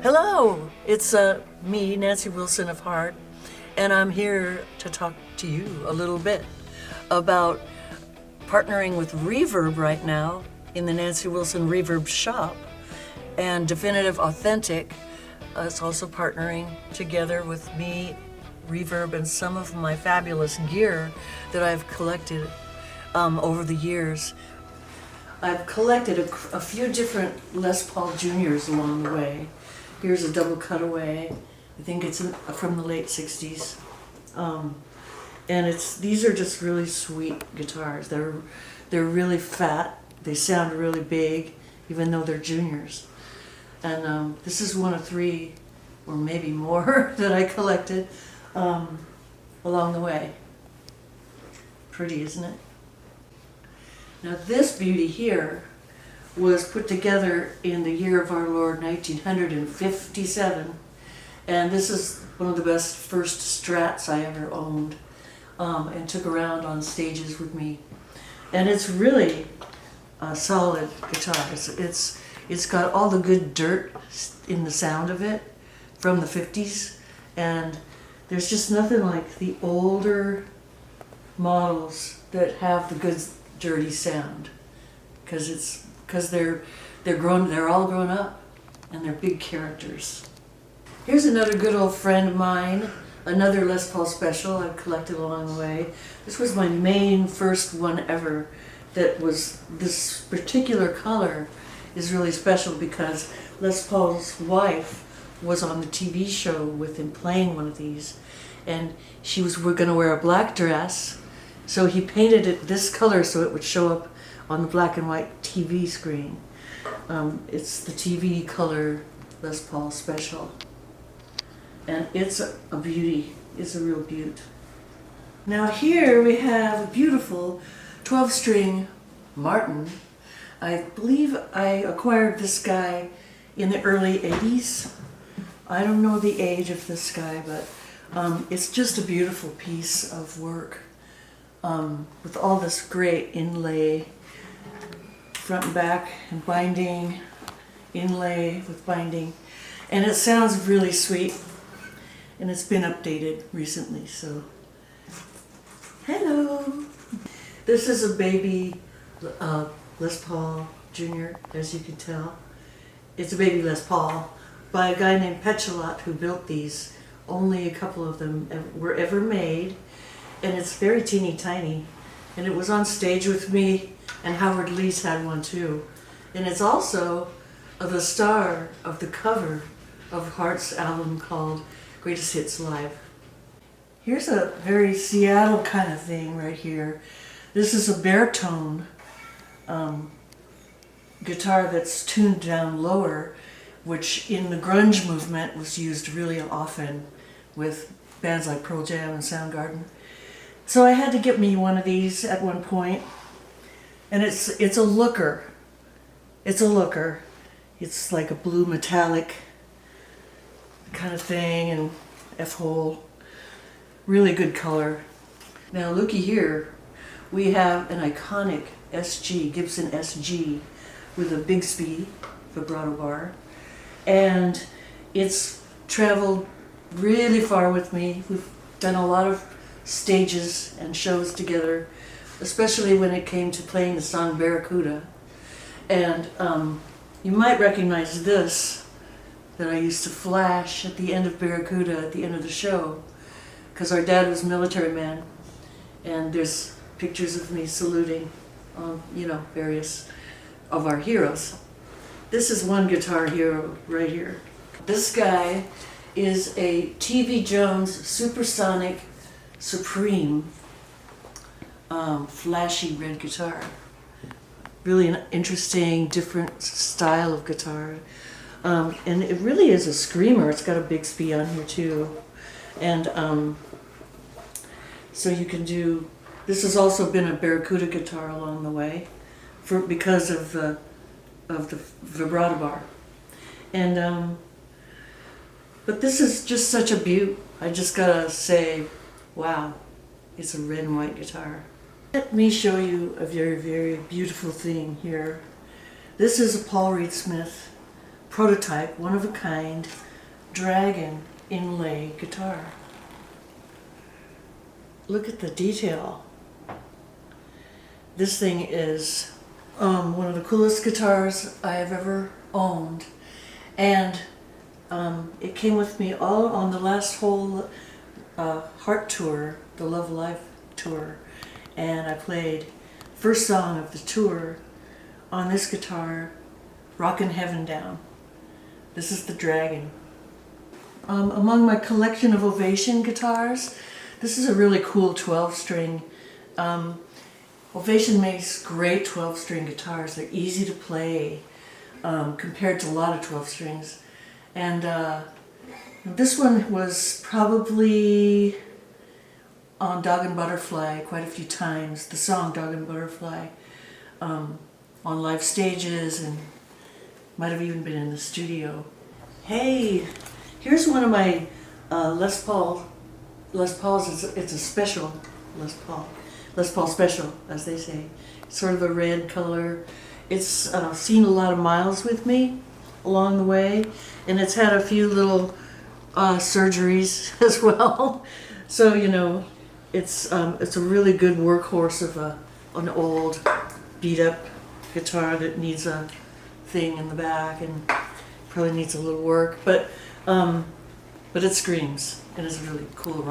Hello, it's me, Nancy Wilson of Heart, and I'm here to talk to you a little bit about partnering with Reverb right now in the Nancy Wilson Reverb shop, and Definitive Authentic is also partnering together with me, Reverb, and some of my fabulous gear that I've collected over the years. I've collected a few different Les Paul Juniors along the way. Here's a double cutaway. I think it's from the late 60s. And these are just really sweet guitars. They're really fat. They sound really big, even though they're juniors. And this is one of three, or maybe more, that I collected along the way. Pretty, isn't it? Now this beauty here was put together in the year of our Lord 1957, and this is one of the best first Strats I ever owned, and took around on stages with me. And it's really a solid guitar. It's got all the good dirt in the sound of it from the 50s, and there's just nothing like the older models that have the good dirty sound, because they're all grown up, and they're big characters. Here's another good old friend of mine, another Les Paul special I've collected along the way. This was my main first one ever. That was this particular color is really special because Les Paul's wife was on the TV show with him playing one of these, and we're going to wear a black dress, so he painted it this color so it would show up on the black and white TV screen. It's the TV color Les Paul special. And it's a beauty. It's a real beaut. Now here we have a beautiful 12-string Martin. I believe I acquired this guy in the early 80s. I don't know the age of this guy, but it's just a beautiful piece of work with all this great inlay, front and back, and binding, inlay with binding, and it sounds really sweet, and it's been updated recently, so hello. This is a baby Les Paul Jr., as you can tell. It's a baby Les Paul by a guy named Petchalot who built these. Only a couple of them were ever made, and it's very teeny tiny, and it was on stage with me, and Howard Leese had one too. And it's also the star of the cover of Heart's album called Greatest Hits Live. Here's a very Seattle kind of thing right here. This is a baritone guitar that's tuned down lower, which in the grunge movement was used really often with bands like Pearl Jam and Soundgarden. So I had to get me one of these at one point. And it's a looker. It's a looker. It's like a blue metallic kind of thing, and F-hole. Really good color. Now looky here. We have an iconic SG, Gibson SG, with a Bigsby vibrato bar. And it's traveled really far with me. We've done a lot of stages and shows together, especially when it came to playing the song Barracuda. And you might recognize this, that I used to flash at the end of Barracuda at the end of the show, because our dad was a military man, and there's pictures of me saluting, various of our heroes. This is one guitar hero right here. This guy is a TV Jones Supersonic Supreme flashy red guitar. Really an interesting, different style of guitar. And it really is a screamer. It's got a Bigsby on here too. And so you can do, this has also been a Barracuda guitar along the way because of the vibrato bar. And but this is just such a beaut. I just gotta say, wow, it's a red and white guitar. Let me show you a very, very beautiful thing here. This is a Paul Reed Smith prototype, one-of-a-kind Dragon inlay guitar. Look at the detail. This thing is one of the coolest guitars I have ever owned, and it came with me all on the last whole Heart tour, the Love Life tour, and I played first song of the tour on this guitar, Rockin' Heaven Down. This is the Dragon. Among my collection of Ovation guitars, this is a really cool 12-string. Ovation makes great 12-string guitars. They're easy to play compared to a lot of 12 strings. And this one was probably on Dog and Butterfly quite a few times, the song Dog and Butterfly, on live stages, and might have even been in the studio. Hey, here's one of my Les Pauls. It's a special Les Paul special, as they say. Sort of a red color. It's seen a lot of miles with me along the way, and it's had a few little surgeries as well. So, you know, it's a really good workhorse of an old, beat-up guitar that needs a thing in the back and probably needs a little work, but it screams, and it's a really cool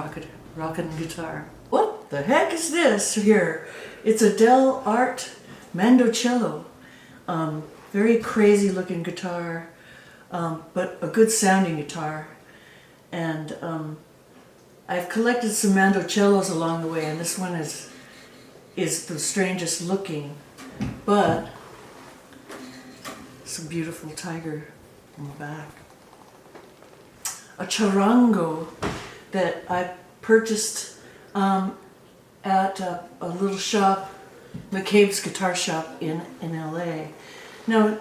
rockin' guitar. What the heck is this here? It's a Dell Art Mando cello. Very crazy looking guitar, but a good sounding guitar. And I've collected some mandocellos along the way, and this one is the strangest looking, but it's a beautiful tiger on the back. A Churongo that I purchased at a little shop, McCabes guitar shop in LA. Now,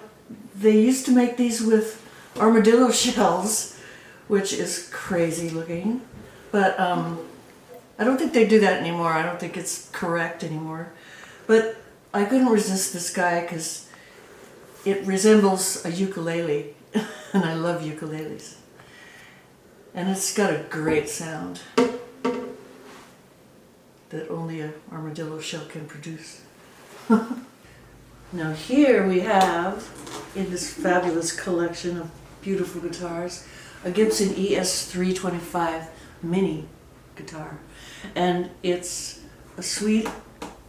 they used to make these with armadillo shells, which is crazy looking, but I don't think they do that anymore. I don't think it's correct anymore. But I couldn't resist this guy because it resembles a ukulele, and I love ukuleles. And it's got a great sound that only an armadillo shell can produce. Now here we have, in this fabulous collection of beautiful guitars, a Gibson ES 325 mini guitar. And it's as sweet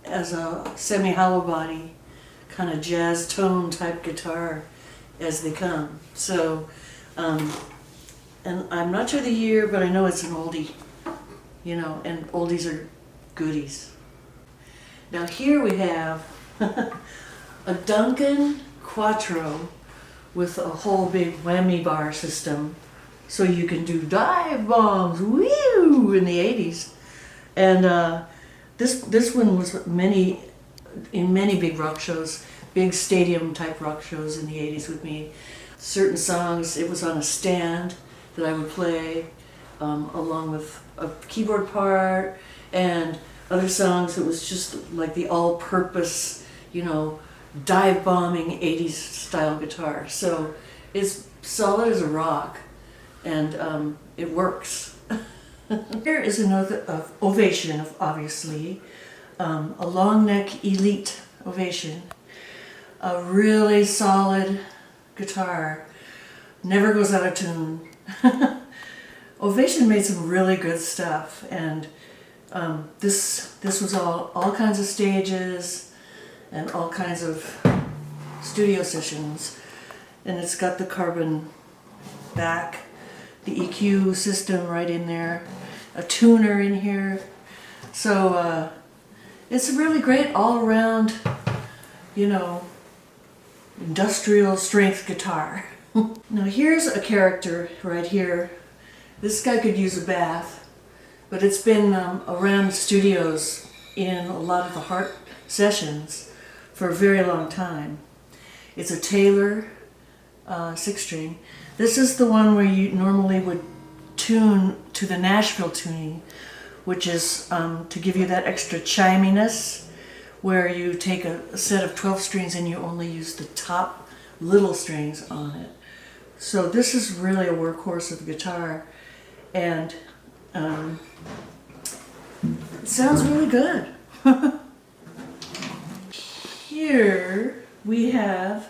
as a semi-hollow body, kind of jazz tone type guitar as they come. So, and I'm not sure the year, but I know it's an oldie, you know, and oldies are goodies. Now here we have a Duncan Quattro with a whole big whammy bar system, so you can do dive bombs, woo, in the 80s. And this one was in many big rock shows, big stadium type rock shows in the 80s with me. Certain songs, it was on a stand that I would play along with a keyboard part, and other songs it was just like the all-purpose, you know, dive bombing 80s style guitar. So it's solid as a rock, and it works. Here is another Ovation, obviously, a long neck Elite Ovation, a really solid guitar, never goes out of tune. Ovation made some really good stuff, and this was all kinds of stages and all kinds of studio sessions, and it's got the carbon back, the EQ system right in there, a tuner in here. So it's a really great all-around, you know, industrial strength guitar. Now here's a character right here. This guy could use a bath, but it's been around studios in a lot of the Heart sessions for a very long time. It's a Taylor 6-string. This is the one where you normally would tune to the Nashville tuning, which is to give you that extra chiminess, where you take a set of 12 strings and you only use the top little strings on it. So this is really a workhorse of the guitar, and it sounds really good. Here we have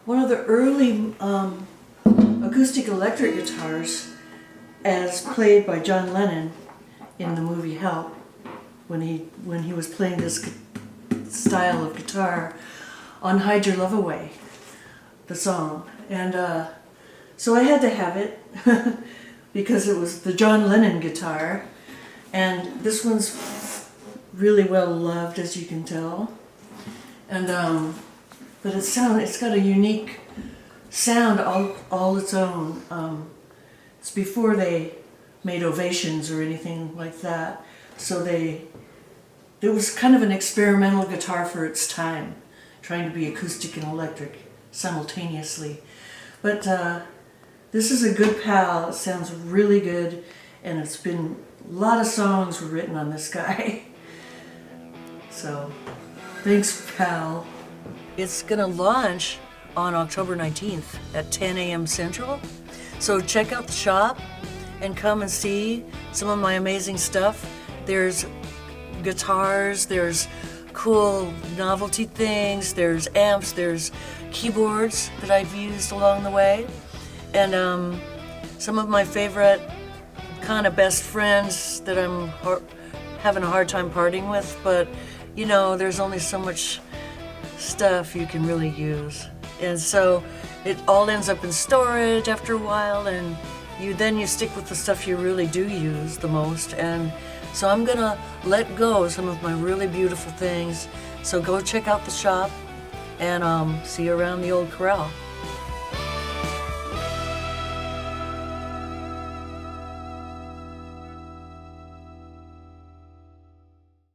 one of the early acoustic electric guitars as played by John Lennon in the movie Help, when he was playing this style of guitar on Hide Your Love Away, the song. And so I had to have it because it was the John Lennon guitar, and this one's really well loved, as you can tell. And but it's got a unique sound all its own. It's before they made Ovations or anything like that, so it was kind of an experimental guitar for its time, trying to be acoustic and electric simultaneously. But this is a good pal. It sounds really good, and a lot of songs were written on this guy. So, thanks, pal. It's gonna launch on October 19th at 10 a.m. Central. So check out the shop and come and see some of my amazing stuff. There's guitars, there's cool novelty things, there's amps, there's keyboards that I've used along the way, and some of my favorite kind of best friends that I'm having a hard time parting with, but you know, there's only so much stuff you can really use. And so it all ends up in storage after a while, and you stick with the stuff you really do use the most. And so I'm gonna let go of some of my really beautiful things. So go check out the shop, and see you around the old corral.